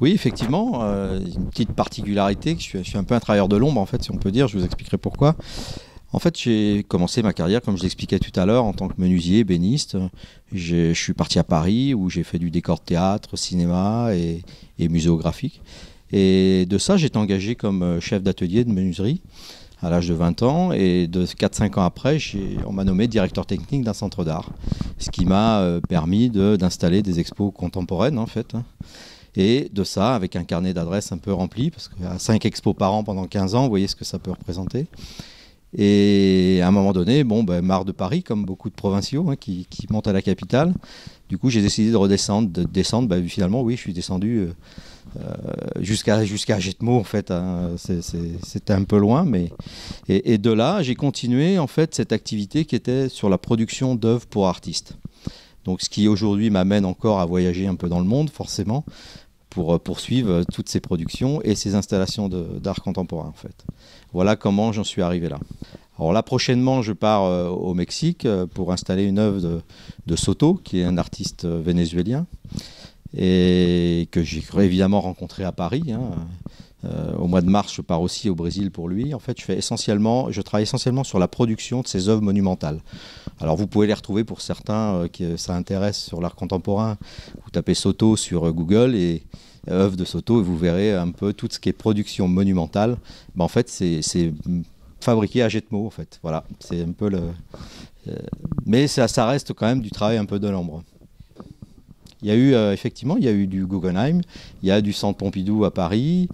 Oui, effectivement, une petite particularité, que je suis un peu un travailleur de l'ombre en fait, si on peut dire, je vous expliquerai pourquoi. En fait, j'ai commencé ma carrière, comme je l'expliquais tout à l'heure, en tant que menuisier, ébéniste. Je suis parti à Paris où j'ai fait du décor de théâtre, cinéma et muséographique. Et de ça, j'ai été engagé comme chef d'atelier de menuiserie à l'âge de 20 ans. Et de 4-5 ans après, on m'a nommé directeur technique d'un centre d'art. Ce qui m'a permis d'installer des expos contemporaines, en fait. Et de ça, avec un carnet d'adresses un peu rempli, parce qu'à 5 expos par an pendant 15 ans, vous voyez ce que ça peut représenter. Et à un moment donné, bon, ben, marre de Paris, comme beaucoup de provinciaux qui montent à la capitale. Du coup, j'ai décidé de redescendre, Ben, finalement, oui, je suis descendu jusqu'à Jetmo, en fait. Hein. C'était un peu loin, mais et de là, j'ai continué en fait cette activité qui était sur la production d'œuvres pour artistes. Donc, ce qui aujourd'hui m'amène encore à voyager un peu dans le monde, forcément, pour poursuivre toutes ces productions et ces installations d'art contemporain, en fait. Voilà comment j'en suis arrivé là. Alors là, prochainement, je pars au Mexique pour installer une œuvre de Soto, qui est un artiste vénézuélien, et que j'ai évidemment rencontré à Paris. Hein. Au mois de mars, je pars aussi au Brésil pour lui. En fait, je travaille essentiellement sur la production de ces œuvres monumentales. Alors, vous pouvez les retrouver pour certains qui ça intéresse sur l'art contemporain. Vous tapez Soto sur Google et œuvre de Soto et vous verrez un peu tout ce qui est production monumentale. Ben, en fait, c'est fabriqué à Jetmo. En fait, voilà, c'est un peu le. Mais ça reste quand même du travail un peu de l'ombre. Il y a eu effectivement, il y a eu du Guggenheim, il y a du Centre Pompidou à Paris.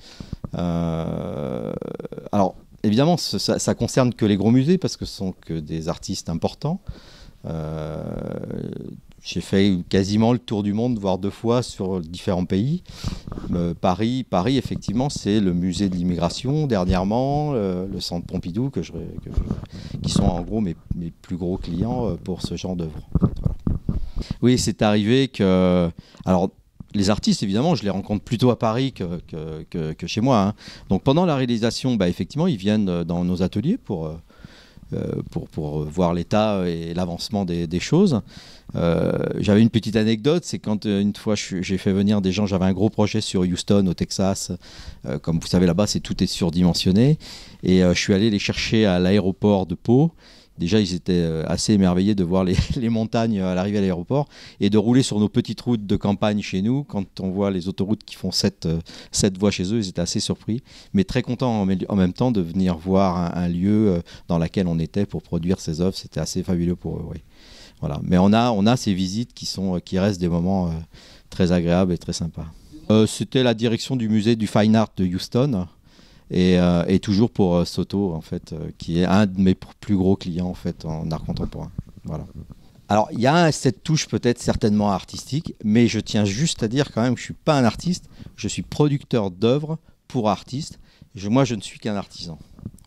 Alors évidemment, ça concerne que les gros musées parce que ce sont que des artistes importants. Euh, j'ai fait quasiment le tour du monde, voire 2 fois sur différents pays. Paris, effectivement, c'est le musée de l'immigration dernièrement, le Centre Pompidou, qui sont en gros mes plus gros clients pour ce genre d'œuvre. Voilà. Oui, c'est arrivé que. Alors, les artistes, évidemment, je les rencontre plutôt à Paris que chez moi. Hein. Donc, pendant la réalisation, bah, effectivement, ils viennent dans nos ateliers pour voir l'état et l'avancement des choses. J'avais une petite anecdote, c'est quand une fois j'ai fait venir des gens, j'avais un gros projet sur Houston au Texas, comme vous savez là-bas tout est surdimensionné, et je suis allé les chercher à l'aéroport de Pau. Déjà, ils étaient assez émerveillés de voir les montagnes à l'arrivée à l'aéroport et de rouler sur nos petites routes de campagne chez nous. Quand on voit les autoroutes qui font 7 voies chez eux, ils étaient assez surpris, mais très contents en même temps de venir voir un lieu dans lequel on était pour produire ces œuvres. C'était assez fabuleux pour eux, oui. Voilà. Mais on a ces visites qui restent des moments très agréables et très sympas. C'était la direction du musée du Fine Art de Houston. Et toujours pour Soto, en fait, qui est un de mes plus gros clients en fait, en art contemporain. Voilà. Alors, il y a cette touche peut-être certainement artistique, mais je tiens juste à dire quand même que je ne suis pas un artiste, je suis producteur d'œuvres pour artistes. Moi, je ne suis qu'un artisan,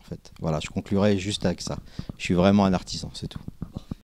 en fait. Voilà, je conclurai juste avec ça. Je suis vraiment un artisan, c'est tout.